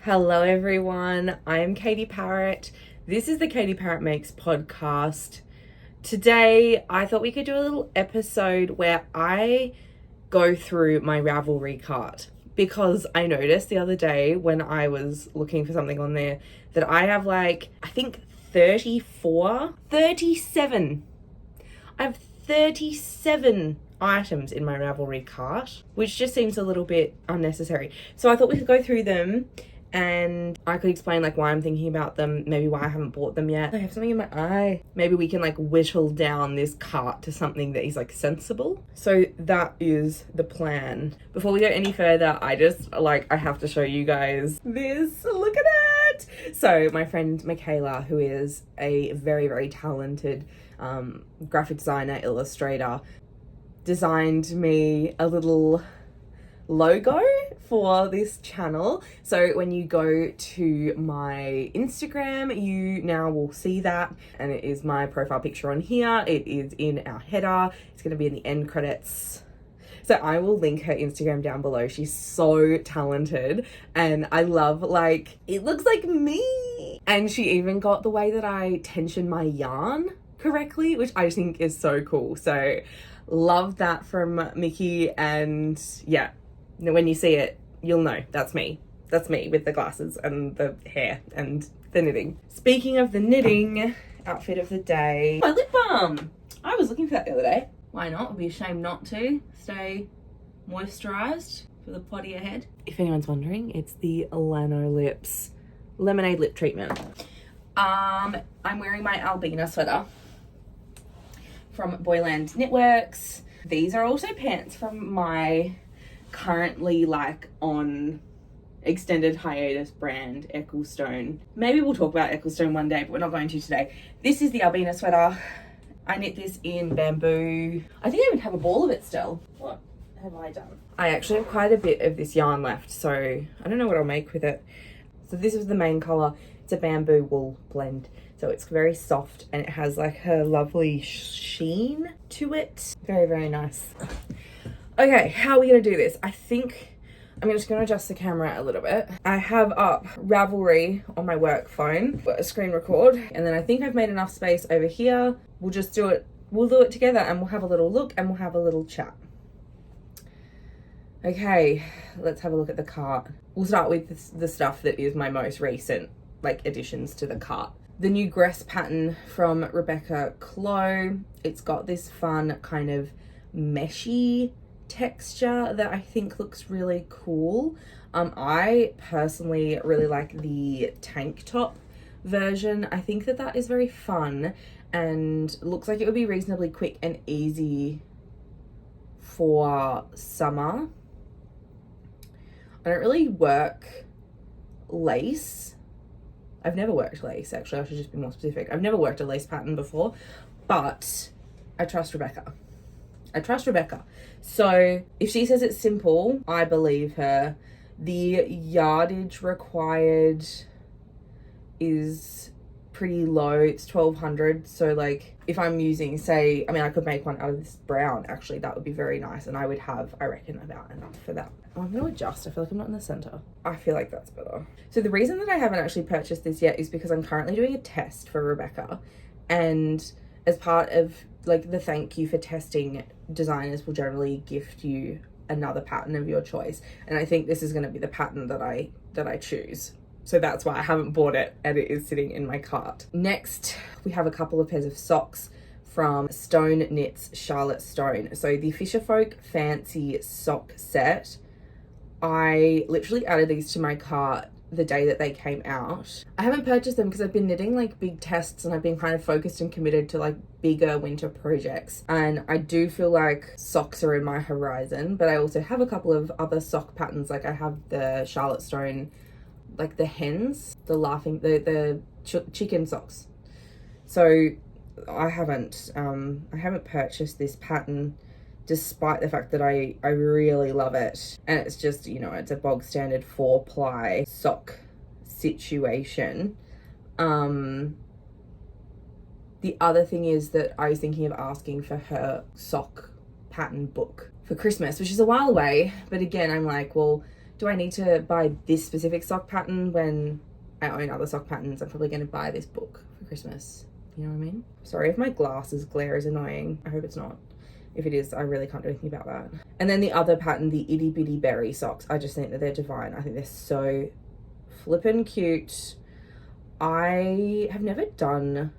Hello everyone, I am Katie Parrott. This is the Katie Parrott Makes podcast. Today, I thought we could do a little episode where I go through my Ravelry cart because I noticed the other day when I was looking for something on there that I have I think 37. I have 37 items in my Ravelry cart, which just seems a little bit unnecessary. So I thought we could go through them and I could explain why I'm thinking about them, maybe why I haven't bought them yet. I have something in my eye. Maybe we can whittle down this cart to something that is sensible. So that is the plan. Before we go any further, I just I have to show you guys this. Look at it. So my friend Michaela, who is a very, very talented graphic designer, illustrator, designed me a little logo for this channel. So when you go to my Instagram, you now will see that, and it is my profile picture on here. It is in our header. It's going to be in the end credits. So I will link her Instagram down below. She's so talented, and I love it looks like me. And she even got the way that I tension my yarn correctly, which I think is so cool. So love that from Mickey, and yeah, when you see it, you'll know that's me. That's me with the glasses and the hair and the knitting. Speaking of the knitting, outfit of the day. My lip balm. I was looking for that the other day. Why not? It would be a shame not to. Stay moisturized for the potty ahead. If anyone's wondering, it's the Lano Lips Lemonade Lip Treatment. I'm wearing my Albina sweater from Boyland Knitworks. These are also pants from my currently on extended hiatus brand Ecclestone. Maybe we'll talk about Ecclestone one day, but we're not going to today. This is the Albina sweater. I knit this in bamboo. I think I even have a ball of it still. What have I done? I actually have quite a bit of this yarn left, so I don't know what I'll make with it. So this is the main color. It's a bamboo wool blend, so it's very soft and it has a lovely sheen to it. Very, very nice. Okay, how are we gonna do this? I think I'm just gonna adjust the camera a little bit. I have up Ravelry on my work phone, a screen record, and then I think I've made enough space over here. We'll just do it. We'll do it together and we'll have a little look and we'll have a little chat. Okay, let's have a look at the cart. We'll start with the stuff that is my most recent additions to the cart. The new Gress pattern from Rebecca Clow. It's got this fun kind of meshy texture that I think looks really cool. I personally really like the tank top version. I think that is very fun and looks like it would be reasonably quick and easy for summer. I don't really work lace. I've never worked lace, actually. I should just be more specific. I've never worked a lace pattern before, but I trust Rebecca. So if she says it's simple, I believe her. The yardage required is pretty low. It's 1200. So if I'm using, I could make one out of this brown, actually. That would be very nice. And I would have, I reckon, about enough for that. Oh, I'm going to adjust. I feel like I'm not in the center. I feel like that's better. So the reason that I haven't actually purchased this yet is because I'm currently doing a test for Rebecca. And as part of the thank you for testing, designers will generally gift you another pattern of your choice. And I think this is going to be the pattern that I choose. So that's why I haven't bought it and it is sitting in my cart. Next, we have a couple of pairs of socks from Stone Knits Charlotte Stone. So the Fisher Folk Fancy sock set, I literally added these to my cart the day that they came out. I haven't purchased them because I've been knitting big tests and I've been kind of focused and committed to bigger winter projects, and I do feel like socks are in my horizon. But I also have a couple of other sock patterns. I have the Charlotte Stone, the hens, the chicken socks. So I haven't purchased this pattern despite the fact that I really love it. And it's just, it's a bog standard 4-ply sock situation. The other thing is that I was thinking of asking for her sock pattern book for Christmas, which is a while away. But again, I'm well, do I need to buy this specific sock pattern when I own other sock patterns? I'm probably going to buy this book for Christmas. You know what I mean? Sorry if my glasses glare is annoying. I hope it's not. If it is, I really can't do anything about that. And then the other pattern, the itty bitty berry socks. I just think that they're divine. I think they're so flippin' cute. I have never done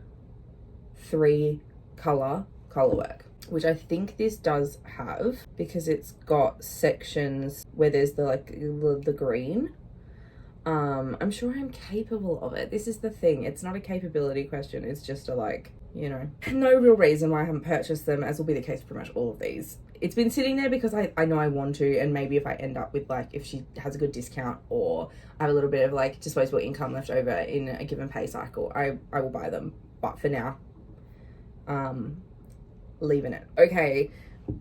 3-color Colorwork, which I think this does have, because it's got sections where there's the green. I'm sure I'm capable of it. This is the thing. It's not a capability question. It's just a no real reason why I haven't purchased them, as will be the case for pretty much all of these. It's been sitting there because I know I want to, and maybe if I end up with if she has a good discount or I have a little bit of disposable income left over in a given pay cycle, I will buy them. But for now, leaving it. Okay,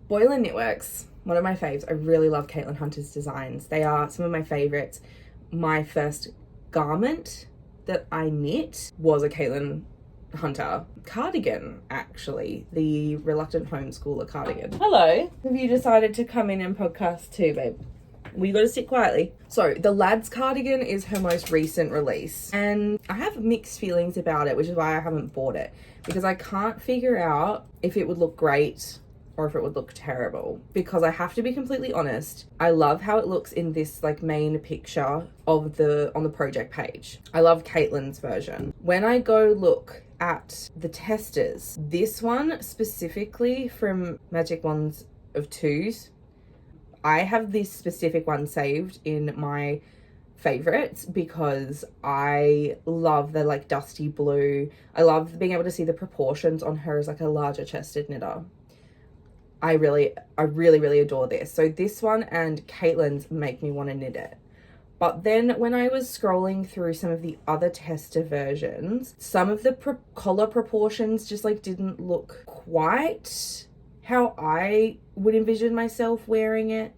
Boyle and Knitworks, one of my faves. I really love Caitlin Hunter's designs. They are some of my favorites. My first garment that I knit was a Caitlin Hunter cardigan, actually, the reluctant homeschooler cardigan. Hello, have you decided to come in and podcast too, babe? Well, you got to sit quietly. So the Lads cardigan is her most recent release, and I have mixed feelings about it, which is why I haven't bought it, because I can't figure out if it would look great or if it would look terrible. Because I have to be completely honest, I love how it looks in this main picture of on the project page. I love Caitlin's version. When I go look at the testers, this one specifically from Magic Wands of Twos, I have this specific one saved in my favorites because I love the dusty blue. I love being able to see the proportions on her as a larger chested knitter. I really adore this. So this one and Caitlin's make me want to knit it. But then when I was scrolling through some of the other tester versions, some of the collar proportions just didn't look quite how I would envision myself wearing it.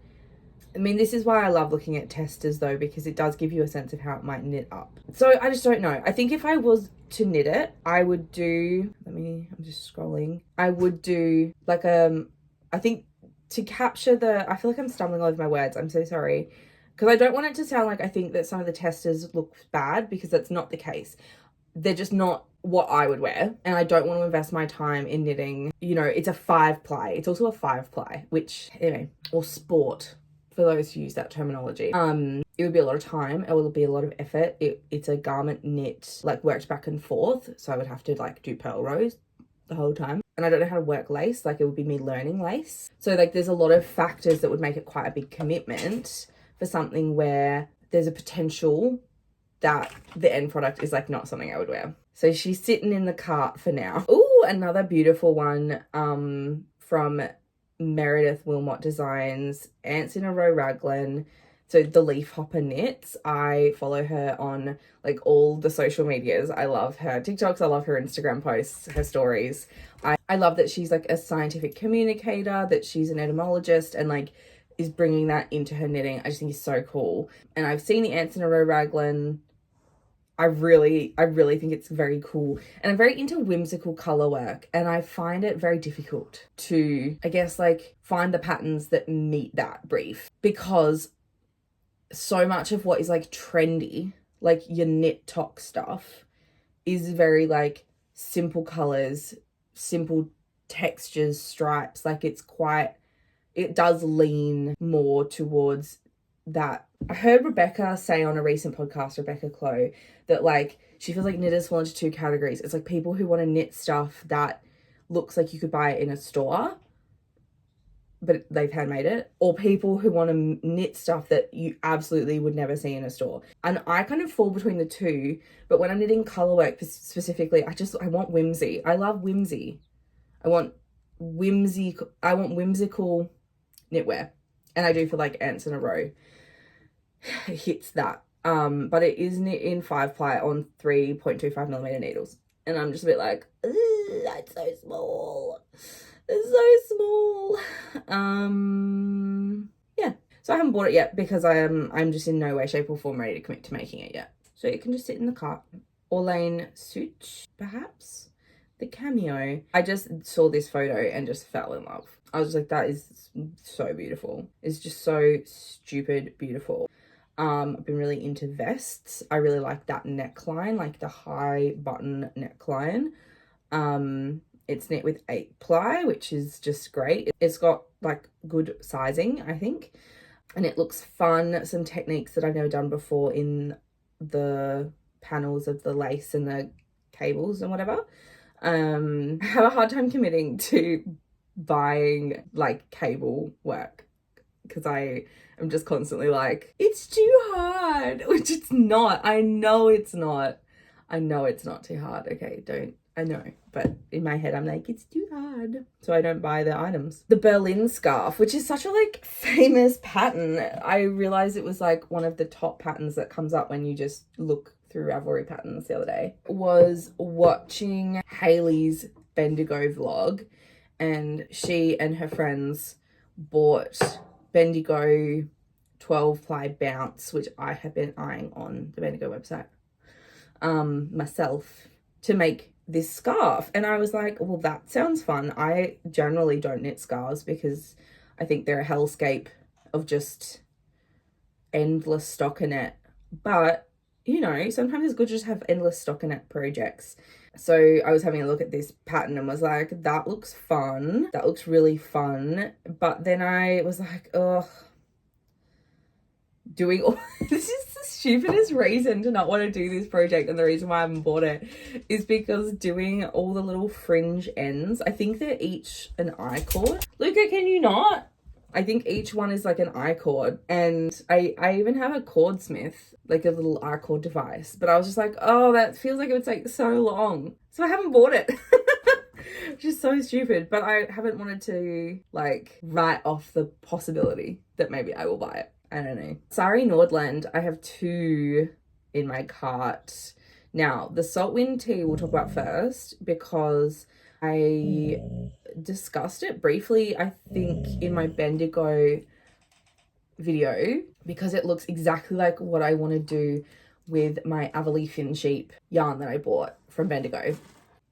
I mean, this is why I love looking at testers though, because it does give you a sense of how it might knit up. So I just don't know. I think if I was to knit it, I would do, I'm just scrolling. I would do I think to capture I feel like I'm stumbling over my words. I'm so sorry. Because I don't want it to sound like I think that some of the testers look bad, because that's not the case. They're just not what I would wear. And I don't want to invest my time in knitting. It's a 5-ply. It's also a 5-ply, which, anyway, or sport, for those who use that terminology. It would be a lot of time. It would be a lot of effort. It's a garment knit, worked back and forth. So I would have to do purl rows the whole time. And I don't know how to work lace. It would be me learning lace. So there's a lot of factors that would make it quite a big commitment for something where there's a potential that the end product is not something I would wear. So she's sitting in the cart for now. Ooh, another beautiful one from Meredith Wilmot Designs, Ants in a Row Raglan. So the Leaf Hopper Knits, I follow her on all the social medias. I love her TikToks, I love her Instagram posts, her stories. I love that she's a scientific communicator, that she's an etymologist and is bringing that into her knitting. I just think it's so cool. And I've seen the Ants in a Row Raglan. I really think it's very cool. And I'm very into whimsical color work, and I find it very difficult to, I guess, find the patterns that meet that brief, because so much of what is trendy, your knit talk stuff, is very simple colors, simple textures, stripes. It does lean more towards that. I heard Rebecca say on a recent podcast, Rebecca Clow, that she feels knitters fall into 2 categories. It's people who want to knit stuff that looks like you could buy it in a store, but they've handmade it, or people who want to knit stuff that you absolutely would never see in a store. And I kind of fall between the two, but when I'm knitting colorwork specifically, I want whimsy. I love whimsy. I want whimsical knitwear, and I do feel Ants in a Row hits that. But it is knit in 5-ply on 3.25mm needles, and I'm just a bit that's so small. It's so small. Yeah. So I haven't bought it yet because I'm just in no way, shape or form ready to commit to making it yet. So it can just sit in the cart. Orlane Such, perhaps? The cameo. I just saw this photo and just fell in love. I was that is so beautiful. It's just so stupid beautiful. I've been really into vests. I really like that neckline, like the high button neckline. It's knit with 8-ply, which is just great. It's got like good sizing, I think, and it looks fun. Some techniques that I've never done before in the panels of the lace and the cables and whatever. I have a hard time committing to buying like cable work because I am just constantly like, it's too hard, which it's not. I know it's not. I know it's not too hard. Okay, I know, but in my head I'm like, it's too hard, so I don't buy the items. The Berlin scarf, which is such a like famous pattern, I realized it was like one of the top patterns that comes up when you just look through Ravelry patterns the other day. Was watching Hayley's Bendigo vlog, and she and her friends bought Bendigo 12-ply bounce, which I have been eyeing on the Bendigo website myself, to make this scarf. And I was like, well, that sounds fun. I generally don't knit scarves because I think they're a hellscape of just endless stockinette, but you know, sometimes it's good to just have endless stockinette projects. So I was having a look at this pattern and was like, that looks fun, that looks really fun. But then I was like, ugh, doing all this is the stupidest reason to not want to do this project, and the reason why I haven't bought it is because doing all the little fringe ends, I think they're each an I-cord. Luca, can you not? I think each one is like an I-cord, and I even have a cordsmith, like a little I-cord device, but I was just like, oh, that feels like it would take so long, so I haven't bought it. Which is so stupid, but I haven't wanted to like write off the possibility that maybe I will buy it. I don't know. Sari Nordland, I have 2 in my cart. Now, the Saltwind tee we'll talk about first because I discussed it briefly, I think, in my Bendigo video, because it looks exactly like what I want to do with my Averley Fin Sheep yarn that I bought from Bendigo.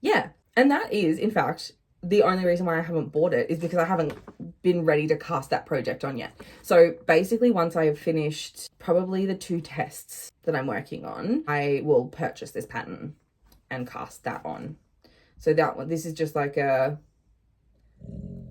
Yeah, and that is, in fact, the only reason why I haven't bought it is because I haven't been ready to cast that project on yet. So basically, once I have finished probably the 2 tests that I'm working on, I will purchase this pattern and cast that on. So that one, this is just like a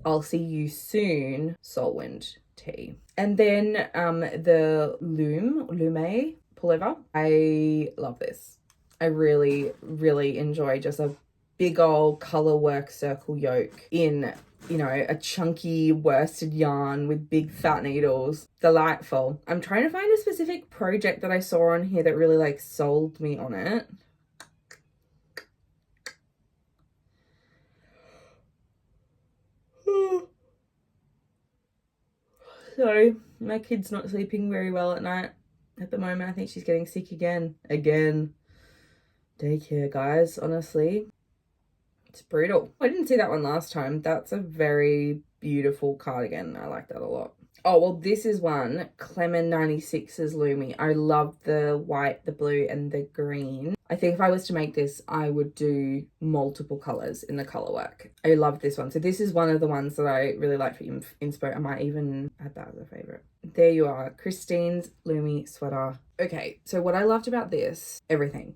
I'll see you soon Saltwind tee. And then the Lume Pullover. I love this. I really, really enjoy just a big old Colorwork circle yoke in, you know, a chunky worsted yarn with big fat needles. Delightful. I'm trying to find a specific project that I saw on here that really like sold me on it. Sorry, my kid's not sleeping very well at night at the moment. I think she's getting sick again. Daycare, guys, honestly. It's brutal. I didn't see that one last time. That's a very beautiful cardigan. I like that a lot. Oh, well, this is one, Clement 96's Lumi. I love the white, the blue, and the green. I think if I was to make this, I would do multiple colours in the Colorwork. I love this one. So this is one of the ones that I really like for inspo. I might even add that as a favourite. There you are, Christine's Lumi sweater. Okay, so what I loved about this, everything.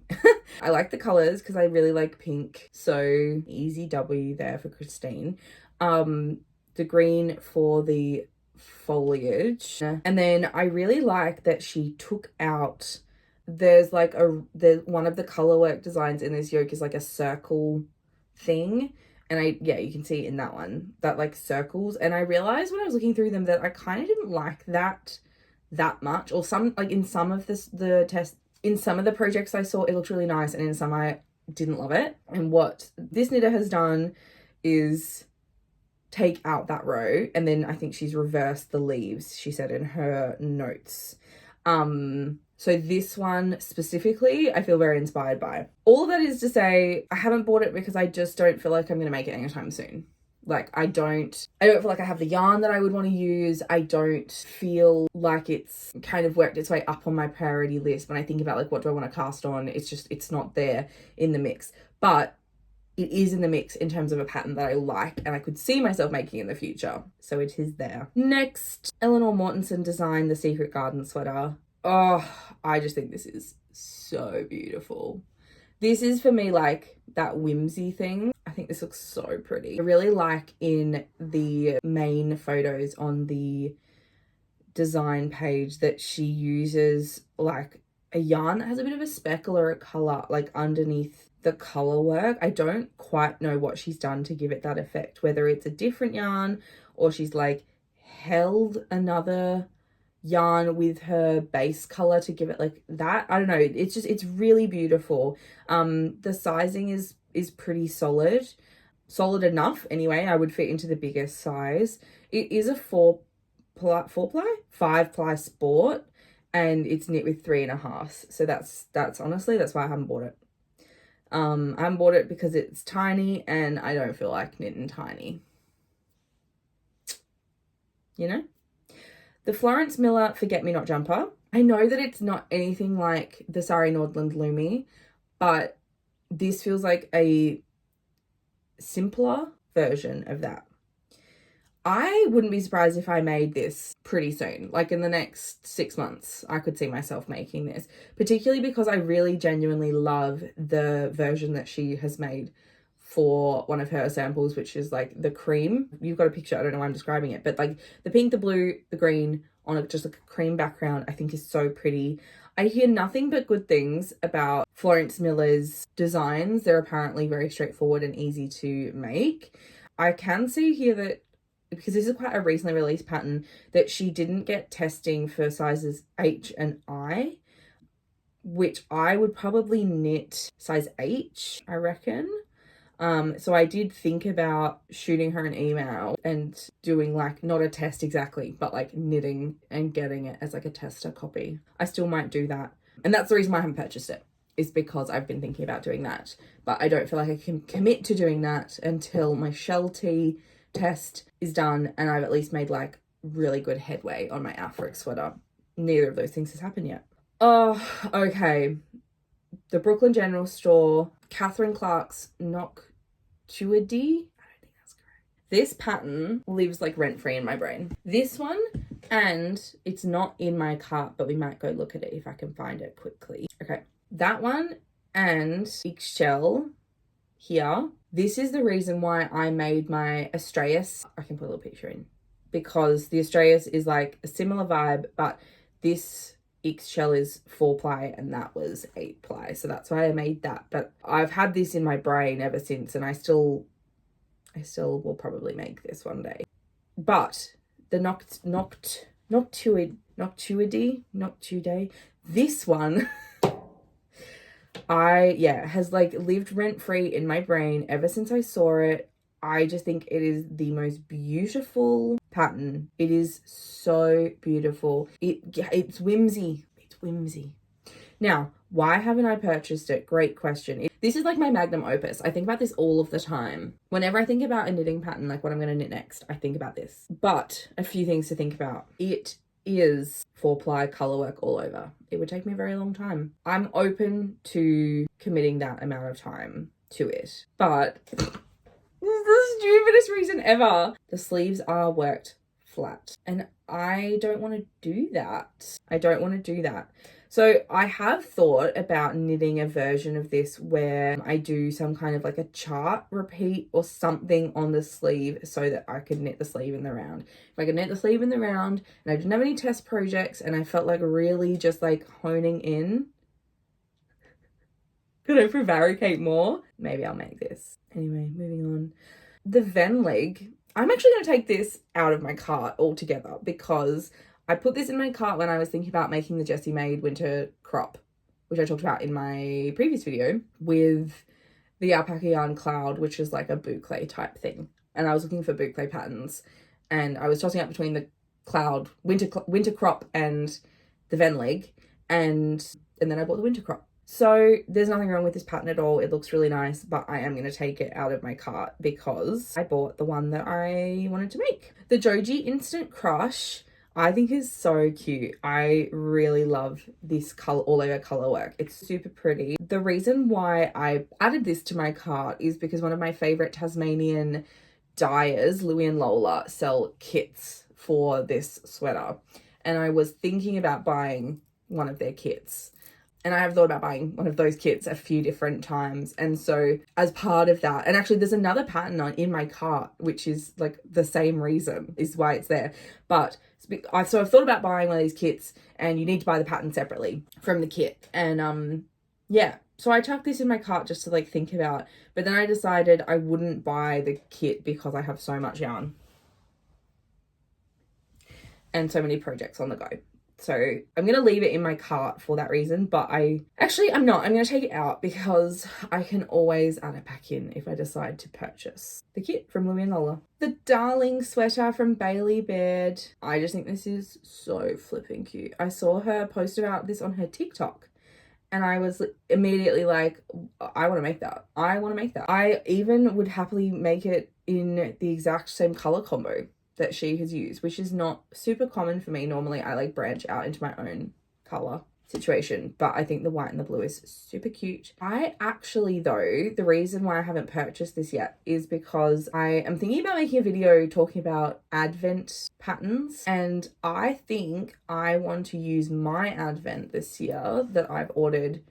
I like the colours because I really like pink. So easy W there for Christine. The green for the foliage, and then I really like that she took out, there's like one of the Colorwork designs in this yoke is like a circle thing, and you can see in that one that like circles, and I realized when I was looking through them that I kind of didn't like that much, or some, like in some of in some of the projects I saw it looked really nice, and in some I didn't love it. And what this knitter has done is take out that row, and then I think she's reversed the leaves, she said in her notes. So this one specifically, I feel very inspired by. All of that is to say, I haven't bought it because I just don't feel like I'm going to make it anytime soon. Like, I don't feel like I have the yarn that I would want to use. I don't feel like it's kind of worked its way up on my priority list. When I think about like, what do I want to cast on? It's not there in the mix. But it is in the mix in terms of a pattern that I like and I could see myself making in the future. So it is there. Next, Eleanor Mortensen designed the Secret Garden sweater. Oh, I just think this is so beautiful. This is for me like that whimsy thing. I think this looks so pretty. I really like in the main photos on the design page that she uses like a yarn that has a bit of a speckle or a color like underneath the color work. I don't quite know what she's done to give it that effect, whether it's a different yarn or she's like held another yarn with her base color to give it like that. I don't know, it's just, it's really beautiful. The sizing is pretty solid enough anyway. I would fit into the biggest size. It is a 5-ply sport, and it's knit with 3.5, so that's honestly, that's why I haven't bought it. I haven't bought it because it's tiny and I don't feel like knitting tiny, you know. The Florence Miller Forget Me Not jumper. I know that it's not anything like the Sari Nordland Lumi, but this feels like a simpler version of that. I wouldn't be surprised if I made this pretty soon, like in the next 6 months. I could see myself making this, particularly because I really genuinely love the version that she has made for one of her samples, which is like the cream. You've got a picture, I don't know why I'm describing it, but like the pink, the blue, the green on just like a cream background, I think is so pretty. I hear nothing but good things about Florence Miller's designs. They're apparently very straightforward and easy to make. I can see here that, because this is quite a recently released pattern, that she didn't get testing for sizes H and I, which I would probably knit size H, I reckon. So I did think about shooting her an email and doing like, not a test exactly, but like knitting and getting it as like a tester copy. I still might do that. And that's the reason why I haven't purchased it, is because I've been thinking about doing that. But I don't feel like I can commit to doing that until my shell tee test is done and I've at least made like really good headway on my Afric sweater. Neither of those things has happened yet. Oh, okay. The Brooklyn General Store, Catherine Clark's Noctuity. I don't think that's correct. This pattern lives like rent-free in my brain. This one, and it's not in my cart, but we might go look at it if I can find it quickly. Okay, that one and Shell here. This is the reason why I made my Astraeus. I can put a little picture in, because the Astraeus is like a similar vibe, but this Shell is 4-ply and that was 8-ply, so that's why I made that. But I've had this in my brain ever since, and I still will probably make this one day. But the Noctuide, this one has like lived rent-free in my brain ever since I saw it. I just think it is the most beautiful pattern. It is so beautiful. It's whimsy. It's whimsy. Now, why haven't I purchased it? Great question. This is like my magnum opus. I think about this all of the time. Whenever I think about a knitting pattern, like what I'm going to knit next, I think about this. But a few things to think about. It is 4-ply colorwork all over. It would take me a very long time. I'm open to committing that amount of time to it, but this is the stupidest reason ever. The sleeves are worked flat and I don't want to do that. So I have thought about knitting a version of this where I do some kind of like a chart repeat or something on the sleeve so that I could knit the sleeve in the round. If I could knit the sleeve in the round and I didn't have any test projects and I felt like really just like honing in, could I prevaricate more? Maybe I'll make this. Anyway, moving on. The Venleg, I'm actually going to take this out of my cart altogether because I put this in my cart when I was thinking about making the Jessie Made winter crop, which I talked about in my previous video, with the alpaca yarn Cloud, which is like a boucle type thing. And I was looking for boucle patterns and I was tossing up between the Cloud winter crop and the Venleg, and then I bought the winter crop. So there's nothing wrong with this pattern at all. It looks really nice, but I am going to take it out of my cart because I bought the one that I wanted to make. The Joji Instant Crush, I think is so cute. I really love this color, all over color work. It's super pretty. The reason why I added this to my cart is because one of my favorite Tasmanian dyers, Louie and Lola, sell kits for this sweater. And I was thinking about buying one of their kits. And I have thought about buying one of those kits a few different times. And so as part of that, and actually there's another pattern in my cart, which is like the same reason is why it's there. But so I've thought about buying one of these kits, and you need to buy the pattern separately from the kit. And yeah, so I chucked this in my cart just to like think about, but then I decided I wouldn't buy the kit because I have so much yarn and so many projects on the go. So I'm going to leave it in my cart for that reason, but I'm not. I'm going to take it out because I can always add it back in if I decide to purchase the kit from Louie and Lola. The Darling sweater from Bailey Baird. I just think this is so flipping cute. I saw her post about this on her TikTok, and I was immediately like, I want to make that. I want to make that. I even would happily make it in the exact same color combo that she has used, which is not super common for me. Normally I like branch out into my own color situation, but I think the white and the blue is super cute. I actually, though, the reason why I haven't purchased this yet is because I am thinking about making a video talking about Advent patterns, and I think I want to use my Advent this year that I've ordered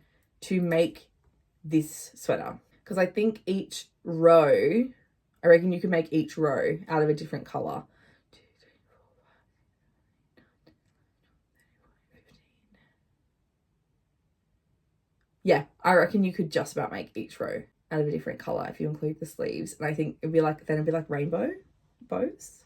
to make this sweater, because I think each row, I reckon you can make each row out of a different color. Yeah, I reckon you could just about make each row out of a different colour if you include the sleeves. And I think it'd be like rainbow bows.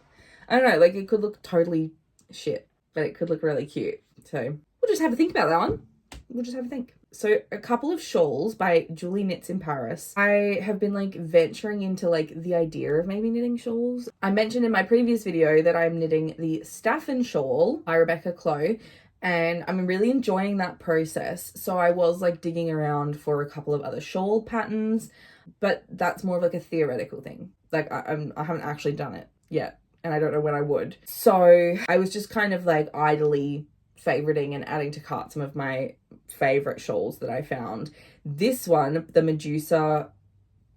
I don't know, like it could look totally shit, but it could look really cute. So we'll just have a think about that one. We'll just have a think. So a couple of shawls by Julie Knits in Paris. I have been like venturing into like the idea of maybe knitting shawls. I mentioned in my previous video that I'm knitting the Staffen shawl by Rebecca Clow, and I'm really enjoying that process. So I was like digging around for a couple of other shawl patterns, but that's more of like a theoretical thing. Like I haven't actually done it yet, and I don't know when I would. So I was just kind of like idly favoriting and adding to cart some of my favorite shawls that I found. This one, the Medusa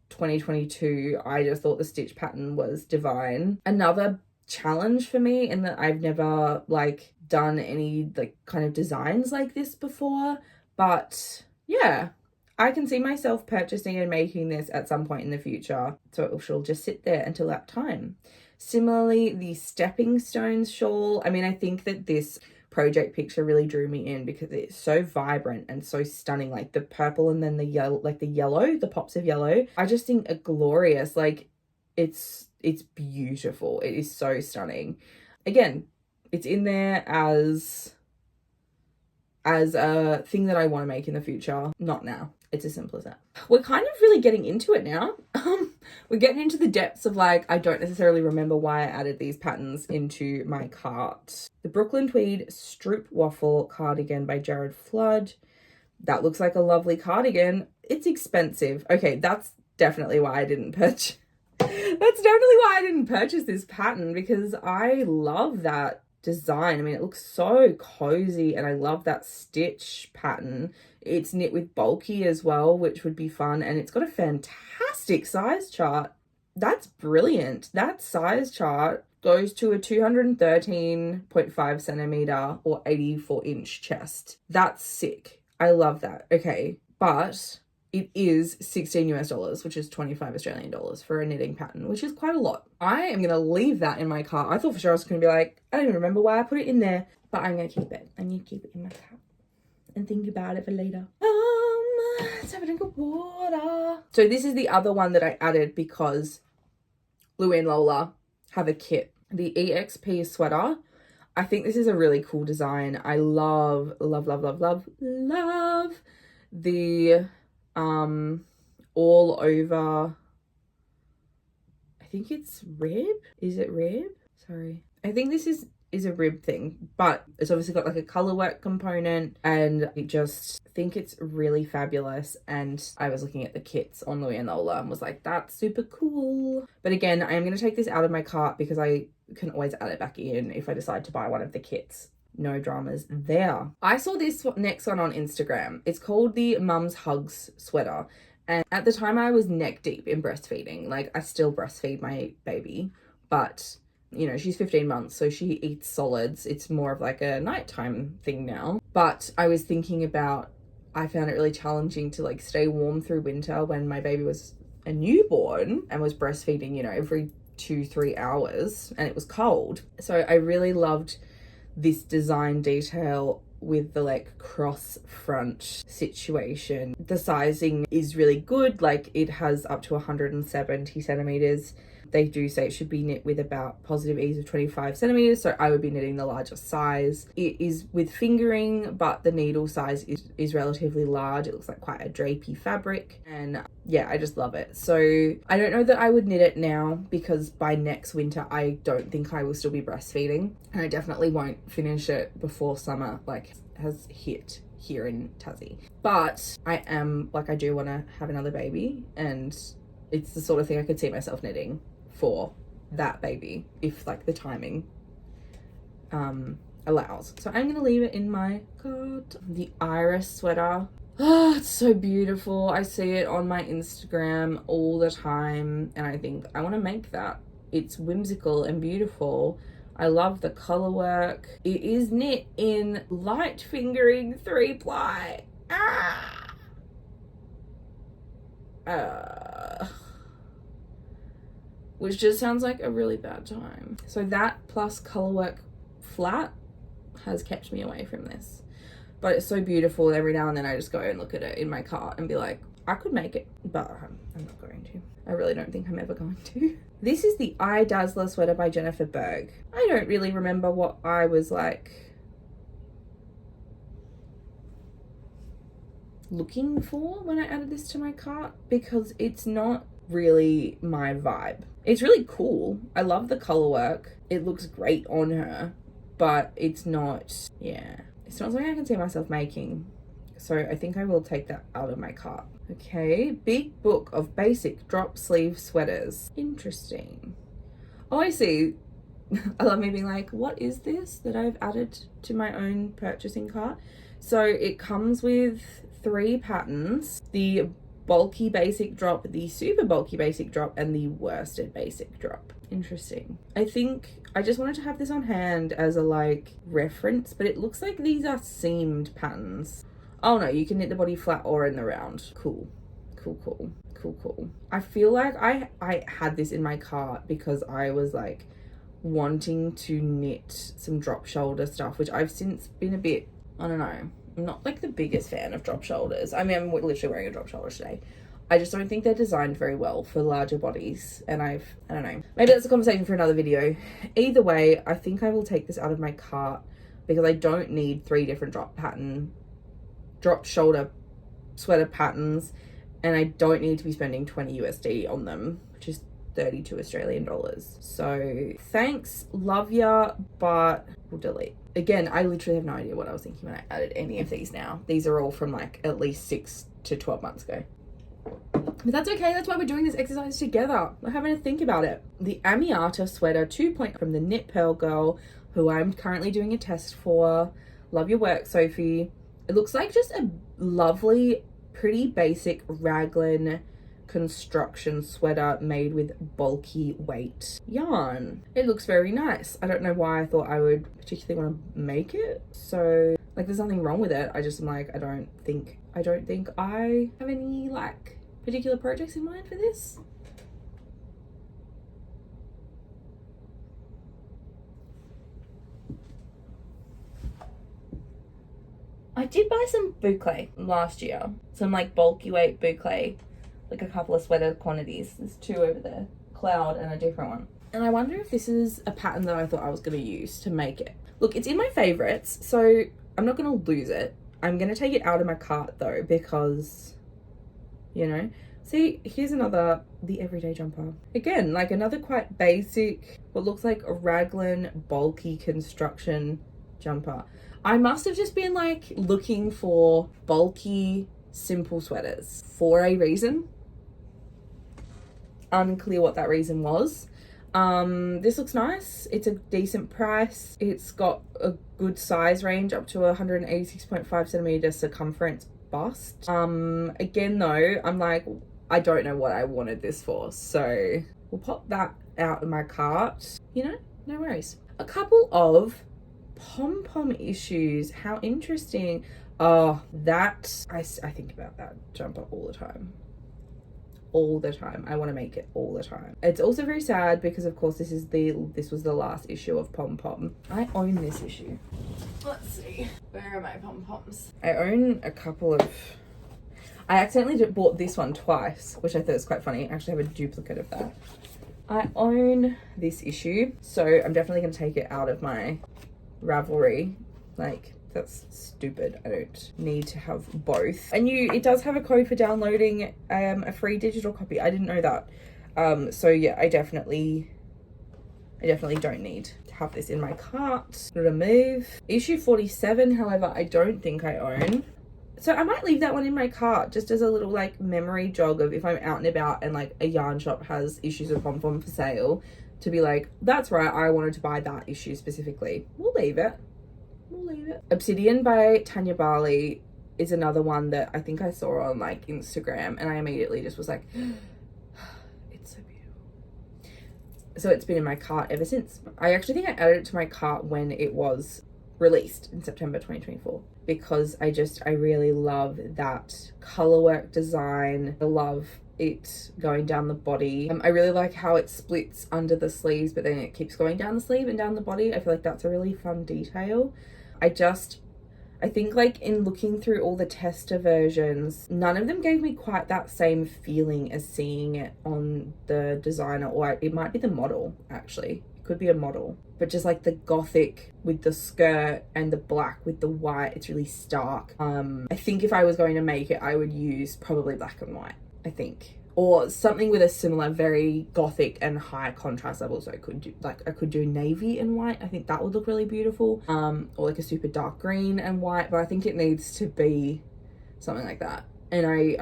2022, I just thought the stitch pattern was divine. Another challenge for me in that I've never like done any like kind of designs like this before, but yeah, I can see myself purchasing and making this at some point in the future, so she'll just sit there until that time. Similarly, the Stepping Stones shawl, I mean, I think that this project picture really drew me in because it's so vibrant and so stunning, like the purple and then the yellow, like the yellow, the pops of yellow. I just think are glorious. Like it's beautiful. It is so stunning. Again, it's in there as a thing that I want to make in the future, not now. It's as simple as that. We're kind of really getting into it now. We're getting into the depths of like, I don't necessarily remember why I added these patterns into my cart. The Brooklyn Tweed Stroop Waffle Cardigan by Jared Flood. That looks like a lovely cardigan. It's expensive. Okay, that's definitely why I didn't purchase. That's definitely why I didn't purchase this pattern, because I love that design. I mean, it looks so cozy, and I love that stitch pattern. It's knit with bulky as well, which would be fun, and it's got a fantastic size chart. That's brilliant. That size chart goes to a 213.5 centimeter or 84-inch chest. That's sick. I love that. Okay, but it is $16 US, which is 25 Australian dollars for a knitting pattern, which is quite a lot. I am going to leave that in my cart. I thought for sure I was going to be like, I don't even remember why I put it in there, but I'm going to keep it. I need to keep it in my cart and think about it for later. Let's have a drink of water. So this is the other one that I added because Louie and Lola have a kit. The EXP sweater. I think this is a really cool design. I love the all over, I think it's rib. Is it rib? Sorry. I think this is a rib thing, but it's obviously got like a Colorwork component, and I just think it's really fabulous. And I was looking at the kits on Louie and Lola and was like, that's super cool. But again, I am going to take this out of my cart because I can always add it back in if I decide to buy one of the kits. No dramas there. I saw this next one on Instagram. It's called the Mum's Hugs sweater. And at the time I was neck deep in breastfeeding. Like I still breastfeed my baby, but you know, she's 15 months, so she eats solids. It's more of like a nighttime thing now. But I was thinking about, I found it really challenging to like stay warm through winter when my baby was a newborn and was breastfeeding, you know, every 2-3 hours, and it was cold. So I really loved this design detail with the like cross front situation. The sizing is really good, like it has up to 170 centimeters. They do say it should be knit with about positive ease of 25 centimeters, so I would be knitting the larger size. It is with fingering, but the needle size is relatively large. It looks like quite a drapey fabric, and yeah, I just love it. So I don't know that I would knit it now, because by next winter I don't think I will still be breastfeeding, and I definitely won't finish it before summer like has hit here in Tassie. But I am like, I do want to have another baby, and it's the sort of thing I could see myself knitting for that baby if like the timing allows. So I'm gonna leave it in my cart. The iris sweater, oh, it's so beautiful. I see it on my Instagram all the time, and I think I want to make that. It's whimsical and beautiful. I love the color work. It is knit in light fingering 3-ply. Which just sounds like a really bad time. So that plus Colorwork flat has kept me away from this. But it's so beautiful. Every now and then I just go and look at it in my cart and be like, I could make it, but I'm not going to. I really don't think I'm ever going to. This is the Eye Dazzler sweater by Jennifer Berg. I don't really remember what I was like looking for when I added this to my cart, because it's not really my vibe. It's really cool. I love the color work. It looks great on her, but it's not, yeah, it's not something I can see myself making. So I think I will take that out of my cart. Okay, Big Book of Basic Drop Sleeve Sweaters. Interesting. Oh, I see. I love me being like, what is this that I've added to my own purchasing cart? So it comes with 3 patterns. The bulky basic drop, the super bulky basic drop, and the worsted basic drop. Interesting. I think I just wanted to have this on hand as a like reference, but it looks like these are seamed patterns. Oh no, you can knit the body flat or in the round. Cool. I feel like I had this in my cart because I was like wanting to knit some drop shoulder stuff, which I've since been a bit, I don't know, I'm not like the biggest fan of drop shoulders. I mean, I'm literally wearing a drop shoulder today. I just don't think they're designed very well for larger bodies, and I don't know. Maybe that's a conversation for another video. Either way, I think I will take this out of my cart because I don't need 3 different drop shoulder sweater patterns, and I don't need to be spending 20 USD on them, which is 32 Australian dollars. So thanks, love ya, but we'll delete. Again, I literally have no idea what I was thinking when I added any of these now. These are all from like at least 6 to 12 months ago. But that's okay, that's why we're doing this exercise together. We're having to think about it. The Amiata sweater 2.0 from the Knit Pearl Girl, who I'm currently doing a test for. Love your work, Sophie. It looks like just a lovely, pretty basic raglan construction sweater made with bulky weight yarn. It looks very nice. I don't know why I thought I would particularly want to make it. So like there's nothing wrong with it. I just am like, I don't think I have any like particular projects in mind for this. I did buy some boucle last year. Some like bulky weight boucle, like a couple of sweater quantities. There's 2 over there, cloud and a different one. And I wonder if this is a pattern that I thought I was going to use to make it. Look, it's in my favorites, so I'm not going to lose it. I'm going to take it out of my cart though, because, you know, see, here's another, the everyday jumper. Again, like another quite basic, what looks like a raglan bulky construction jumper. I must have just been like looking for bulky, simple sweaters for a reason. Unclear what that reason was. This looks nice. It's a decent price. It's got a good size range up to 186.5 centimeter circumference bust. Again though, I'm like, I don't know what I wanted this for, so we'll pop that out of my cart. You know, no worries. A couple of pom-pom issues. How interesting. Oh, that, I think about that jumper all the time. All the time. I want to make it all the time. It's also very sad because of course this was the last issue of Pom Pom. I own this issue. Let's see. Where are my pom poms? I own a couple of. I accidentally bought this one twice, which I thought was quite funny. I actually have a duplicate of that. I own this issue, so I'm definitely going to take it out of my Ravelry. Like, that's stupid. I don't need to have both. And it does have a code for downloading a free digital copy. I didn't know that. So yeah, I definitely don't need to have this in my cart. Remove. Issue 47, however, I don't think I own. So I might leave that one in my cart just as a little like memory jog of if I'm out and about and like a yarn shop has issues of Pom Pom for sale, to be like, that's right, I wanted to buy that issue specifically. We'll leave it. Obsidian by Tanya Barley is another one that I think I saw on like Instagram, and I immediately just was like, it's so beautiful. So it's been in my cart ever since. I actually think I added it to my cart when it was released in September 2024 because I really love that colorwork design. I love it going down the body. I really like how it splits under the sleeves, but then it keeps going down the sleeve and down the body. I feel like that's a really fun detail. I think like in looking through all the tester versions, none of them gave me quite that same feeling as seeing it on the designer, or it might be the model actually. It could be a model, but just like the gothic with the skirt and the black with the white, it's really stark. I think if I was going to make it, I would use probably black and white, I think. Or something with a similar very gothic and high contrast level. So I could do navy and white. I think that would look really beautiful. Or like a super dark green and white, but I think it needs to be something like that. And I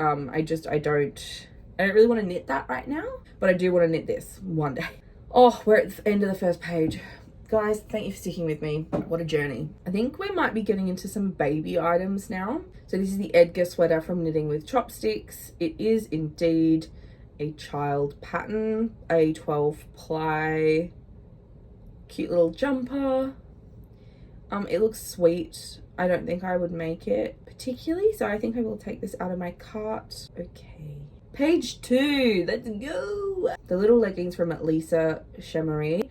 don't really want to knit that right now, but I do want to knit this one day. Oh, we're at the end of the first page. Guys, thank you for sticking with me. What a journey. I think we might be getting into some baby items now. So this is the Edgar sweater from Knitting with Chopsticks. It is indeed a child pattern, a 12 ply, cute little jumper. It looks sweet. I don't think I would make it particularly, so I think I will take this out of my cart. Okay. Page 2, let's go. The little leggings from Lisa Chemery.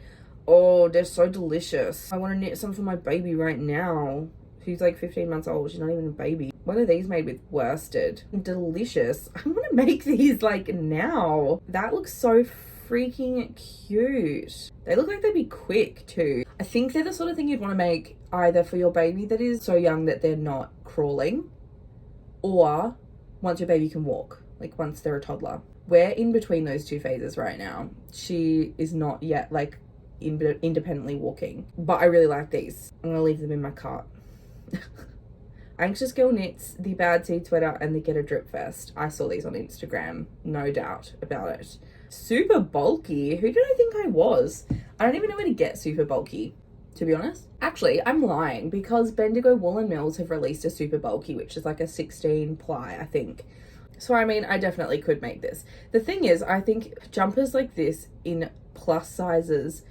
Oh, they're so delicious. I want to knit some for my baby right now. She's like 15 months old. She's not even a baby. What are these made with? Worsted. Delicious. I want to make these like now. That looks so freaking cute. They look like they'd be quick too. I think they're the sort of thing you'd want to make either for your baby that is so young that they're not crawling, or once your baby can walk, like once they're a toddler. We're in between those two phases right now. She is not yet like independently walking, but I really like these. I'm gonna leave them in my cart. Anxious Girl Knits, the Bad Seed Sweater, and the Get a Drip Vest. I saw these on Instagram, no doubt about it. Super bulky. Who did I think I was? I don't even know where to get super bulky, to be honest. Actually, I'm lying, because Bendigo Woolen Mills have released a super bulky, which is like a 16 ply, I think. So I mean, I definitely could make this. The thing is, I think jumpers like this in plus sizes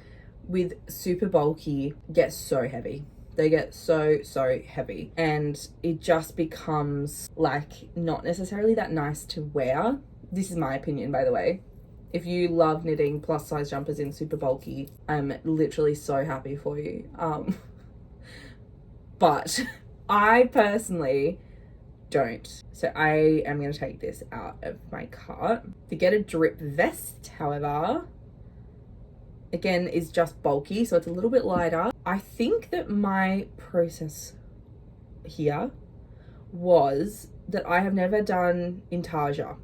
with super bulky get so heavy. They get so heavy, and it just becomes like not necessarily that nice to wear. This is my opinion, by the way. If you love knitting plus size jumpers in super bulky, I'm literally so happy for you. But I personally don't. So I am going to take this out of my cart. To Get a Drip Vest, however, again, is just bulky, so it's a little bit lighter. I think that my process here was that I have never done intarsia.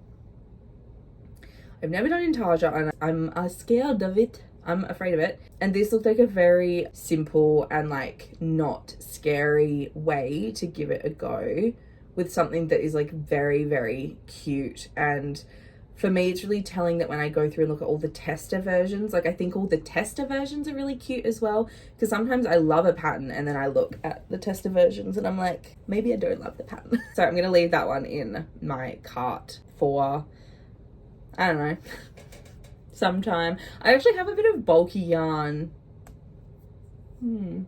I've never done intarsia, and I'm scared of it. I'm afraid of it. And this looked like a very simple and like not scary way to give it a go with something that is like very cute. And for me, it's really telling that when I go through and look at all the tester versions, like I think all the tester versions are really cute as well, because sometimes I love a pattern and then I look at the tester versions and I'm like, maybe I don't love the pattern. So I'm gonna leave that one in my cart for, I don't know, sometime. I actually have a bit of bulky yarn I'm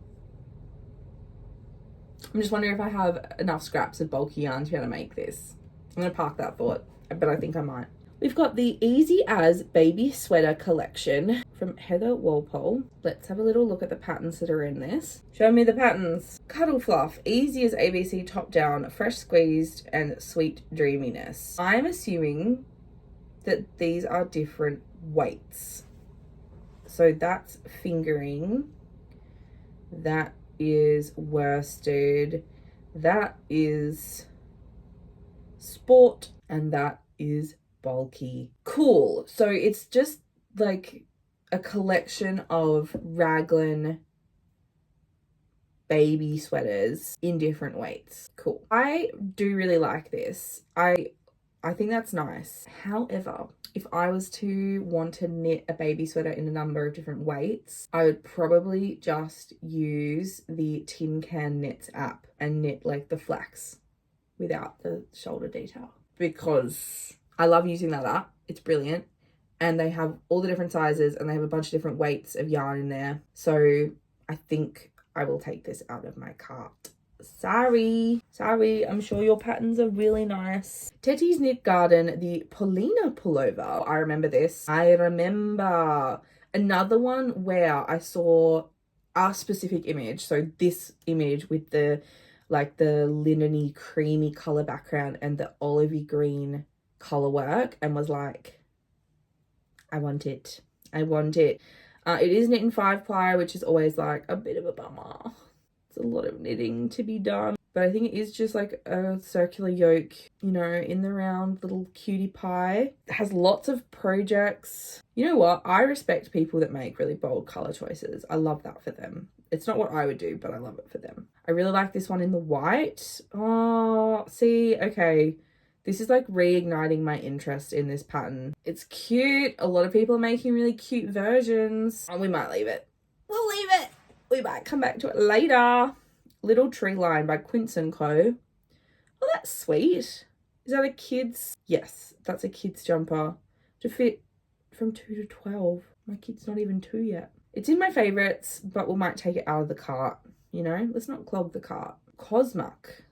just wondering if I have enough scraps of bulky yarn to be able to make this. I'm going to park that thought, but I think I might. We've got the Easy As Baby Sweater Collection from Heather Walpole. Let's have a little look at the patterns that are in this. Show me the patterns. Cuddle Fluff, Easy as ABC Top Down, Fresh Squeezed, and Sweet Dreaminess. I'm assuming that these are different weights. So that's fingering. That is worsted. That is sport. And that is bulky. Cool. So it's just like a collection of raglan baby sweaters in different weights. Cool. I do really like this. I think that's nice. However, if I was to want to knit a baby sweater in a number of different weights, I would probably just use the Tin Can Knits app and knit like the flax without the shoulder detail, because I love using that app. It's brilliant. And they have all the different sizes and they have a bunch of different weights of yarn in there. So I think I will take this out of my cart. Sorry, I'm sure your patterns are really nice. Tetty's Knit Garden, the Paulina pullover. I remember this. I remember another one where I saw a specific image. So this image with the like the linen-y creamy color background and the olivey green Colorwork, and was like, I want it. It is knit in 5-ply, which is always like a bit of a bummer. It's a lot of knitting to be done, but I think it is just like a circular yoke, you know, in the round little cutie pie. It has lots of projects. You know what? I respect people that make really bold color choices. I love that for them. It's not what I would do, but I love it for them. I really like this one in the white. Oh, see, okay. This is like reigniting my interest in this pattern. It's cute. A lot of people are making really cute versions. Oh, we might leave it. We'll leave it. We might come back to it later. Little Tree Line by Quince & Co. Oh, that's sweet. Is that a kid's? Yes, that's a kid's jumper to fit from 2 to 12. My kid's not even 2 yet. It's in my favourites, but we might take it out of the cart. You know, let's not clog the cart. Cosmuck.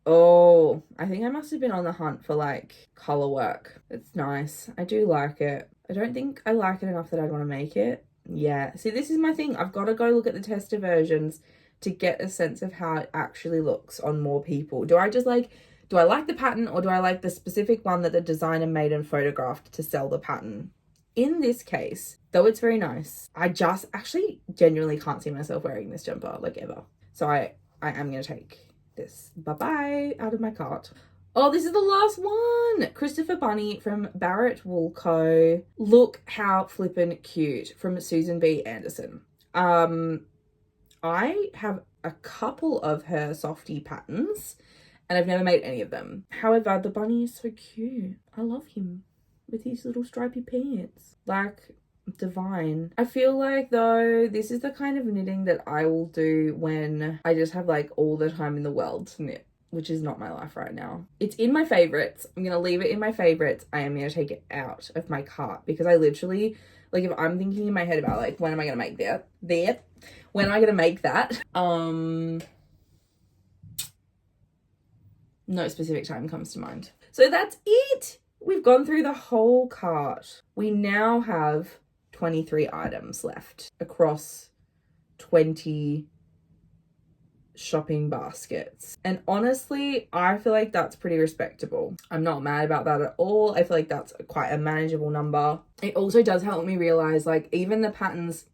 Oh, I think I must have been on the hunt for like color work. It's nice. I do like it. I don't think I like it enough that I'd want to make it. Yeah. See, this is my thing. I've got to go look at the tester versions to get a sense of how it actually looks on more people. Do I like the pattern, or do I like the specific one that the designer made and photographed to sell the pattern? In this case, though it's very nice, I just actually genuinely can't see myself wearing this jumper like ever. So I am going to take this bye-bye out of my cart. Oh, this is the last one. Christopher Bunny from Barrett Wool Co. Look how flippin' cute, from Susan B. Anderson. I have a couple of her softy patterns and I've never made any of them. However, the bunny is so cute. I love him with his little stripy pants. Like, divine. I feel like though this is the kind of knitting that I will do when I just have like all the time in the world to knit, which is not my life right now. It's in my favorites. I'm gonna leave it in my favorites. I am gonna take it out of my cart because I literally, like, if I'm thinking in my head about like when am I gonna make that, when am I gonna make that, no specific time comes to mind. So that's it. We've gone through the whole cart. We now have 23 items left across 20 shopping baskets. And honestly, I feel like that's pretty respectable. I'm not mad about that at all. I feel like that's quite a manageable number. It also does help me realize, like, even the patterns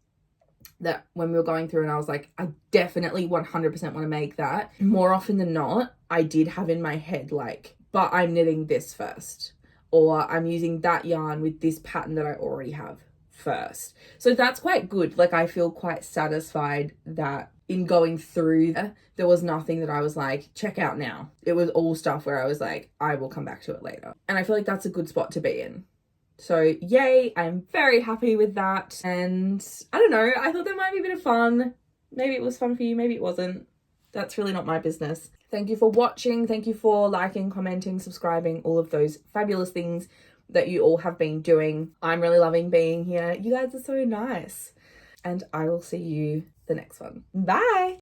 that when we were going through and I was like, I definitely 100% want to make that, more often than not, I did have in my head like, but I'm knitting this first, or I'm using that yarn with this pattern that I already have first. So that's quite good. Like, I feel quite satisfied that in going through there was nothing that I was like, check out now. It was all stuff where I was like, I will come back to it later. And I feel like that's a good spot to be in. So yay, I'm very happy with that. And I don't know, I thought that might be a bit of fun. Maybe it was fun for you, maybe it wasn't. That's really not my business. Thank you for watching. Thank you for liking, commenting, subscribing, all of those fabulous things that you all have been doing. I'm really loving being here. You guys are so nice. and I will see you the next one. Bye!